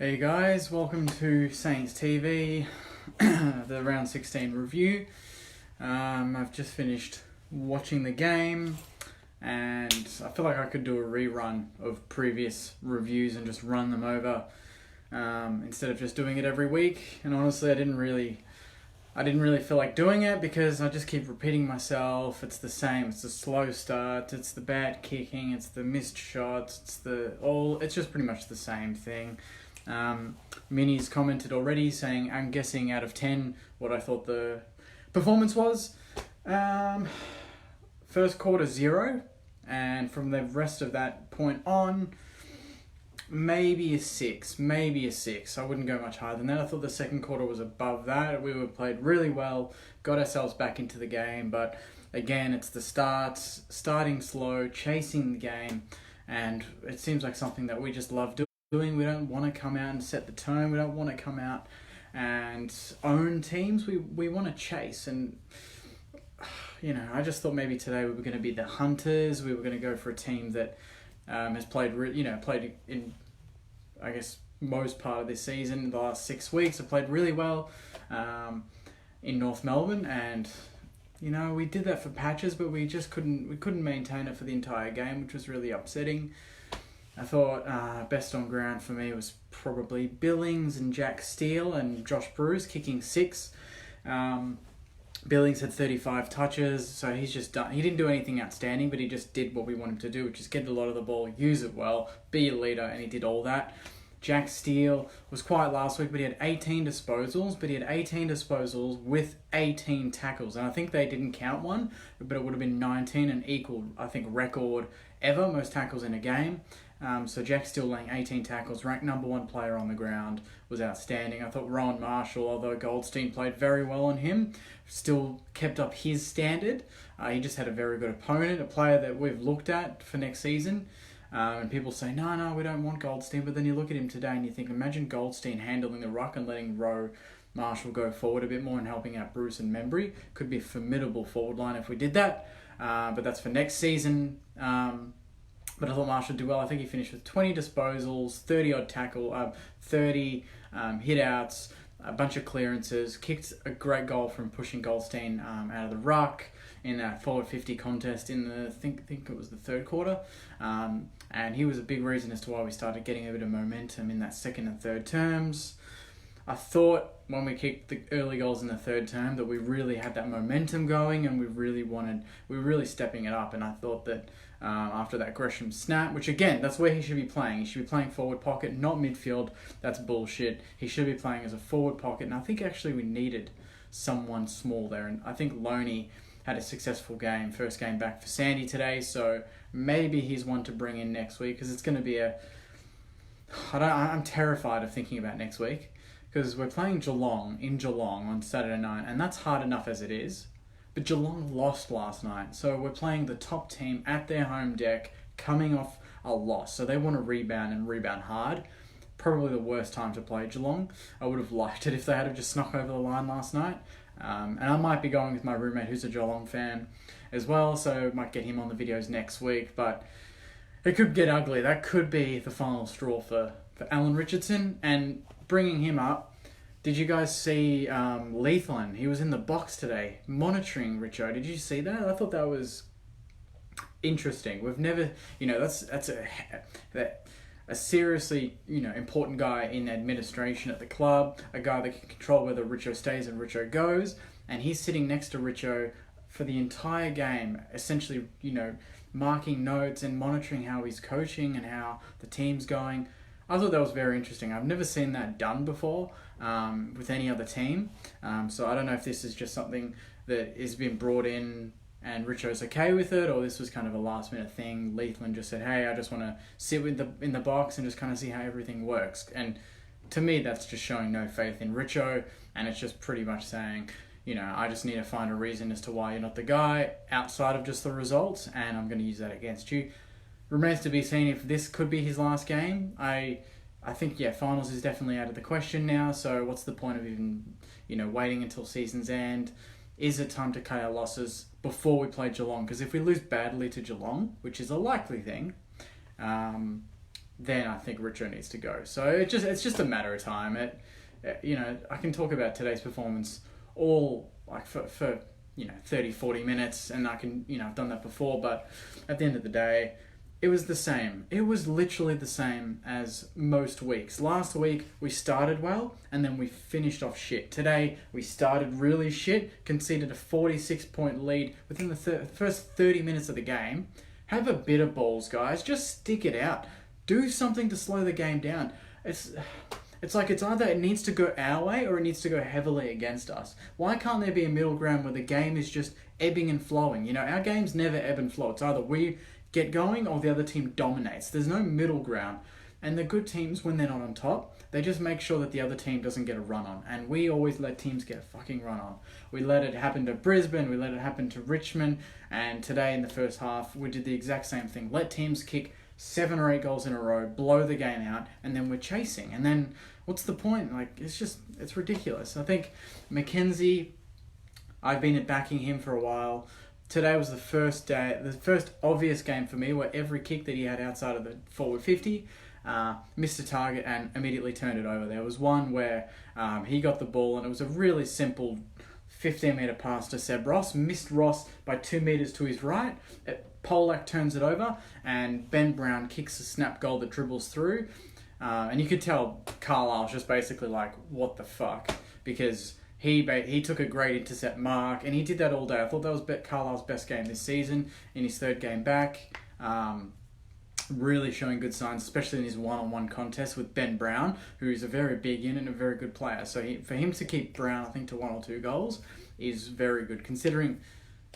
Hey guys, welcome to Saints TV, the round 16 review. I've just finished watching the game and I feel like I could do a rerun of previous reviews and just run them over instead of just doing it every week. And honestly, I didn't really feel like doing it because I just keep repeating myself. It's the same. It's the slow starts. It's the bad kicking. It's the missed shots. It's just pretty much the same thing. Minnie's commented already saying, I'm guessing out of 10 what I thought the performance was. First quarter 0, and from the rest of that point on, maybe a 6. I wouldn't go much higher than that. I thought the second quarter was above that. We were played really well, got ourselves back into the game, but again, it's the starting slow, chasing the game, and it seems like something that we just love doing. We don't want to come out and set the tone. We don't want to come out and own teams. We want to chase. And, I just thought maybe today we were going to be the hunters. We were going to go for a team that has played in, I guess, most part of this season. The last 6 weeks have played really well in North Melbourne. And, we did that for patches, but we couldn't maintain it for the entire game, which was really upsetting. I thought best on ground for me was probably Billings and Jack Steele and Josh Bruce kicking 6. Billings had 35 touches, so he's just done. He didn't do anything outstanding, but he just did what we want him to do, which is get a lot of the ball, use it well, be a leader, and he did all that. Jack Steele was quiet last week, but he had 18 disposals, with 18 tackles. And I think they didn't count one, but it would have been 19 and equal, I think, record ever, most tackles in a game. So Jack Steele laying 18 tackles, ranked number 1 player on the ground, was outstanding. I thought Rowan Marshall, although Goldstein played very well on him, still kept up his standard. He just had a very good opponent, a player that we've looked at for next season. And people say, no, we don't want Goldstein. But then you look at him today and you think, imagine Goldstein handling the ruck and letting Marshall go forward a bit more and helping out Bruce and Membry. Could be a formidable forward line if we did that. But that's for next season. But I thought Marshall did well. I think he finished with 20 disposals, 30-odd tackle, 30 hit-outs, a bunch of clearances, kicked a great goal from pushing Goldstein out of the ruck in that forward 50 contest in the, I think it was the third quarter. And he was a big reason as to why we started getting a bit of momentum in that second and third terms. I thought when we kicked the early goals in the third term that we really had that momentum going and we were really stepping it up. And I thought that after that Gresham snap, which again, that's where he should be playing. He should be playing forward pocket, not midfield. That's bullshit. He should be playing as a forward pocket. And I think actually we needed someone small there. And I think Loney had a successful game, first game back for Sandy today. So maybe he's one to bring in next week because it's going to be I'm terrified of thinking about next week. Because we're playing Geelong on Saturday night, and that's hard enough as it is. But Geelong lost last night, so we're playing the top team at their home deck, coming off a loss. So they want to rebound hard. Probably the worst time to play Geelong. I would have liked it if they had just snuck over the line last night. And I might be going with my roommate who's a Geelong fan as well, so I might get him on the videos next week. But it could get ugly. That could be the final straw for Alan Richardson. And bringing him up, did you guys see Leithland? He was in the box today monitoring Richo. Did you see that? I thought that was interesting. We've never, that's a seriously, important guy in administration at the club, a guy that can control whether Richo stays and Richo goes, and he's sitting next to Richo for the entire game, essentially, marking notes and monitoring how he's coaching and how the team's going. I thought that was very interesting. I've never seen that done before with any other team. So I don't know if this is just something that has been brought in and Richo's okay with it, or this was kind of a last-minute thing. Leithland just said, hey, I just want to sit in the box and just kind of see how everything works. And to me, that's just showing no faith in Richo, and it's just pretty much saying, I just need to find a reason as to why you're not the guy outside of just the results, and I'm going to use that against you. Remains to be seen if this could be his last game. I think, finals is definitely out of the question now, so what's the point of even, waiting until season's end? Is it time to cut our losses before we play Geelong? Because if we lose badly to Geelong, which is a likely thing, then I think Richo needs to go. So it's just a matter of time. I can talk about today's performance all like for 30, 40 minutes, and I can, I've done that before, but at the end of the day, it was the same. It was literally the same as most weeks. Last week, we started well, and then we finished off shit. Today, we started really shit, conceded a 46-point lead within the first 30 minutes of the game. Have a bit of balls, guys. Just stick it out. Do something to slow the game down. It's like it's either it needs to go our way or it needs to go heavily against us. Why can't there be a middle ground where the game is just ebbing and flowing? Our games never ebb and flow. It's either we get going or the other team dominates. There's no middle ground. And the good teams, when they're not on top, they just make sure that the other team doesn't get a run on. And we always let teams get a fucking run on. We let it happen to Brisbane, we let it happen to Richmond, and today in the first half, we did the exact same thing. Let teams kick 7 or 8 goals in a row, blow the game out, and then we're chasing. And then what's the point? It's ridiculous. I think Mackenzie, I've been backing him for a while. Today was the first obvious game for me where every kick that he had outside of the forward 50 missed a target and immediately turned it over. There was one where he got the ball and it was a really simple 15-metre pass to Seb Ross, missed Ross by 2 metres to his right. Polak turns it over and Ben Brown kicks a snap goal that dribbles through. And you could tell Carlisle's just basically like, what the fuck? Because he took a great intercept mark, and he did that all day. I thought that was Carlisle's best game this season in his 3rd game back. Really showing good signs, especially in his one-on-one contest with Ben Brown, who is a very big unit and a very good player. So for him to keep Brown, I think, to 1 or 2 goals is very good, considering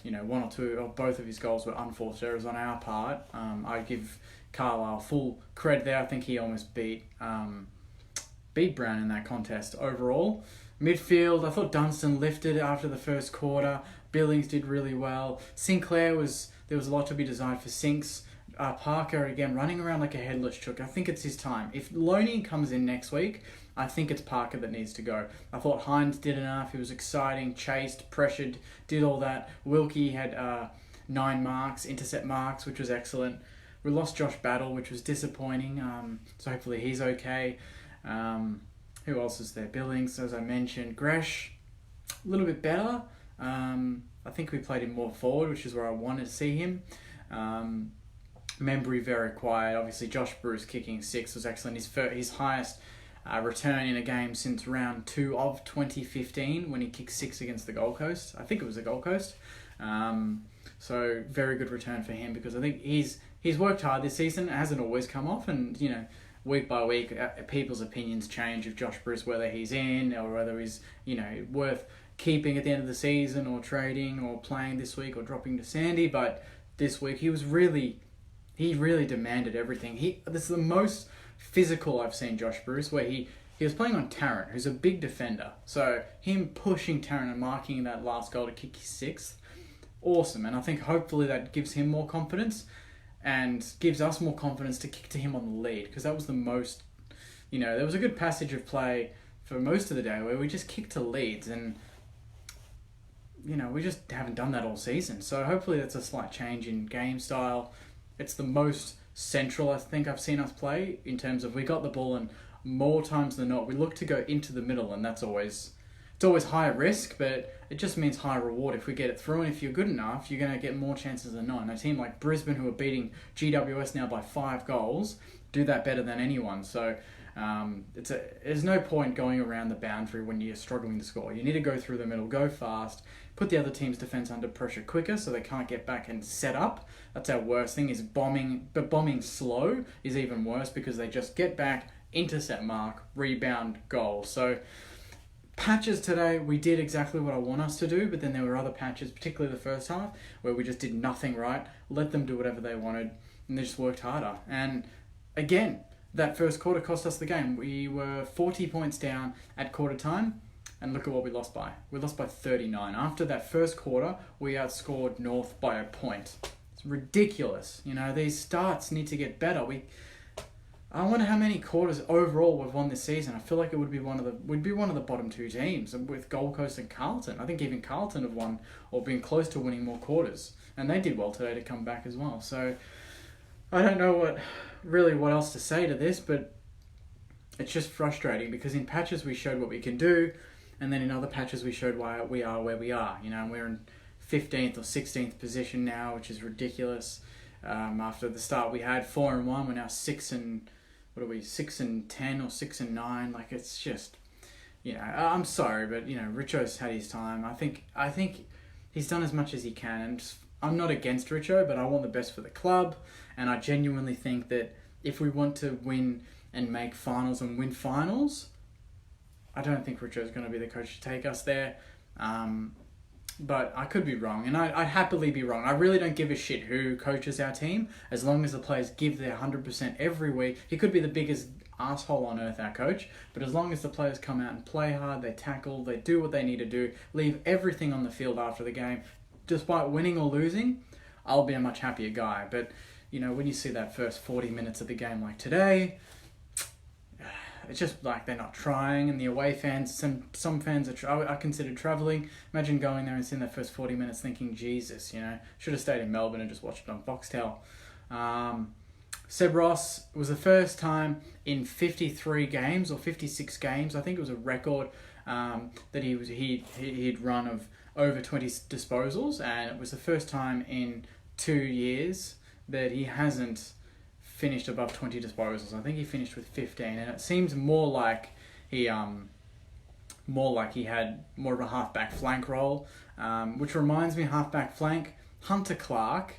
1 or 2 or both of his goals were unforced errors on our part. I give Carlisle full credit there. I think he almost beat Brown in that contest overall. Midfield, I thought Dunstan lifted after the first quarter. Billings did really well. Sinclair there was a lot to be desired for Sinks. Parker, again, running around like a headless chook. I think it's his time. If Loney comes in next week, I think it's Parker that needs to go. I thought Hines did enough. He was exciting, chased, pressured, did all that. Wilkie had 9 marks, intercept marks, which was excellent. We lost Josh Battle, which was disappointing. So hopefully he's okay. Who else is there? Billings, as I mentioned. Gresh, a little bit better. I think we played him more forward, which is where I wanted to see him. Membry very quiet. Obviously, Josh Bruce kicking 6 was excellent. His highest return in a game since round 2 of 2015 when he kicked 6 against the Gold Coast. I think it was the Gold Coast. So very good return for him, because I think he's worked hard this season. It hasn't always come off, and week by week, people's opinions change of Josh Bruce, whether he's in or whether he's, worth keeping at the end of the season or trading or playing this week or dropping to Sandy. But this week, he really demanded everything. This is the most physical I've seen Josh Bruce, where he was playing on Tarrant, who's a big defender. So him pushing Tarrant and marking that last goal to kick his 6th, awesome. And I think hopefully that gives him more confidence and gives us more confidence to kick to him on the lead, because that was the most, there was a good passage of play for most of the day where we just kicked to leads, and we just haven't done that all season. So hopefully that's a slight change in game style. It's the most central I think I've seen us play, in terms of we got the ball, and more times than not we look to go into the middle, and it's always high risk, but it just means high reward if we get it through. And if you're good enough, you're going to get more chances than not. And a team like Brisbane, who are beating GWS now by 5 goals, do that better than anyone. So there's no point going around the boundary when you're struggling to score. You need to go through the middle, go fast, put the other team's defence under pressure quicker so they can't get back and set up. That's our worst thing, is bombing. But bombing slow is even worse, because they just get back, intercept mark, rebound, goal. So patches today, we did exactly what I want us to do, but then there were other patches, particularly the first half, where we just did nothing right, let them do whatever they wanted, and they just worked harder. And again, that first quarter cost us the game. We were 40 points down at quarter time, and look at what we lost by. We lost by 39. After that first quarter, we outscored North by a point. It's ridiculous. These starts need to get better. I wonder how many quarters overall we've won this season. I feel like it would be one of the bottom 2 teams, with Gold Coast and Carlton. I think even Carlton have won or been close to winning more quarters, and they did well today to come back as well. So I don't know really what else to say to this, but it's just frustrating because in patches we showed what we can do, and then in other patches we showed why we are where we are. You know, and we're in 15th or 16th position now, which is ridiculous. After the start we had 4-1, we're now 6-10 or 6-9. Like, it's just, you know, I'm sorry, but you know, Richo's had his time. I think he's done as much as he can, and I'm not against Richo, but I want the best for the club, and I genuinely think that if we want to win and make finals and win finals, I don't think Richo's going to be the coach to take us there. But I could be wrong, and I'd happily be wrong. I really don't give a shit who coaches our team, as long as the players give their 100% every week. He could be the biggest asshole on earth, our coach, but as long as the players come out and play hard, they tackle, they do what they need to do, leave everything on the field after the game, despite winning or losing, I'll be a much happier guy. But, you know, when you see that first 40 minutes of the game like today, it's just like they're not trying, and the away fans, some fans are considered travelling. Imagine going there and seeing that first 40 minutes thinking, Jesus, you know, should have stayed in Melbourne and just watched it on Foxtel. Seb Ross was the first time in 53 games or 56 games, I think it was a record, that he'd run of over 20 disposals, and it was the first time in 2 years that he hasn't finished above 20 disposals. I think he finished with 15, and it seems more like he had more of a halfback flank role, which reminds me, halfback flank, Hunter Clark,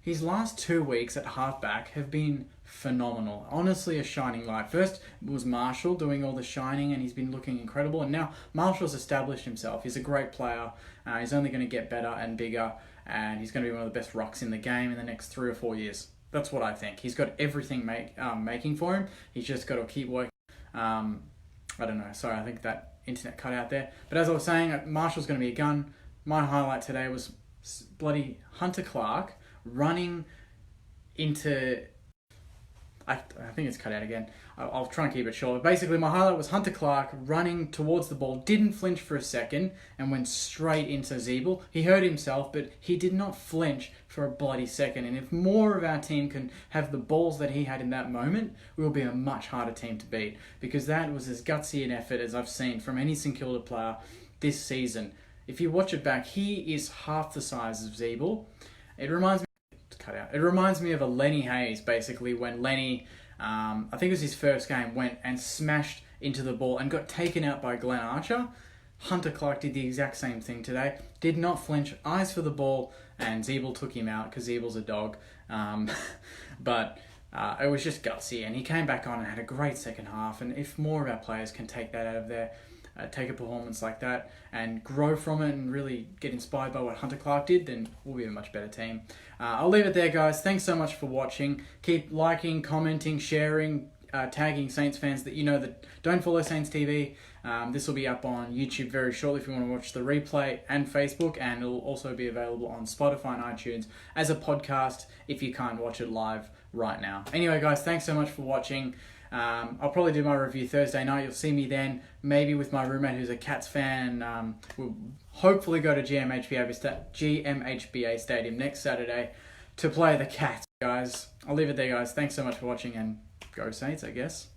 his last 2 weeks at halfback have been phenomenal. Honestly, a shining light. First was Marshall doing all the shining, and he's been looking incredible, and now Marshall's established himself. He's a great player. He's only going to get better and bigger, and he's going to be one of the best rucks in the game in the next 3 or 4 years. That's what I think. He's got everything making for him. He's just got to keep working. I don't know. Sorry, I think that internet cut out there. But as I was saying, Marshall's going to be a gun. My highlight today was bloody Hunter Clark running into... I think it's cut out again. I'll try and keep it short. But basically, my highlight was Hunter Clark running towards the ball, didn't flinch for a second, and went straight into Zeeble. He hurt himself, but he did not flinch for a bloody second. And if more of our team can have the balls that he had in that moment, we will be a much harder team to beat. Because that was as gutsy an effort as I've seen from any St Kilda player this season. If you watch it back, he is half the size of Zeeble. It reminds me of a Lenny Hayes, basically, when Lenny, I think it was his first game, went and smashed into the ball and got taken out by Glenn Archer. Hunter Clark did the exact same thing today. Did not flinch, eyes for the ball, and Zeeble took him out because Zeeble's a dog. But it was just gutsy, and he came back on and had a great second half. And if more of our players can take that out of there, take a performance like that and grow from it and really get inspired by what Hunter Clark did, then we'll be a much better team. I'll leave it there, guys. Thanks so much for watching. Keep liking, commenting, sharing, tagging Saints fans that you know that don't follow Saints TV. This will be up on YouTube very shortly if you want to watch the replay, and Facebook, and it'll also be available on Spotify and iTunes as a podcast if you can't watch it live right now. Anyway, guys, thanks so much for watching. I'll probably do my review Thursday night. You'll see me then, maybe with my roommate who's a Cats fan. We'll hopefully go to GMHBA Stadium next Saturday to play the Cats, guys. I'll leave it there, guys. Thanks so much for watching, and go Saints, I guess.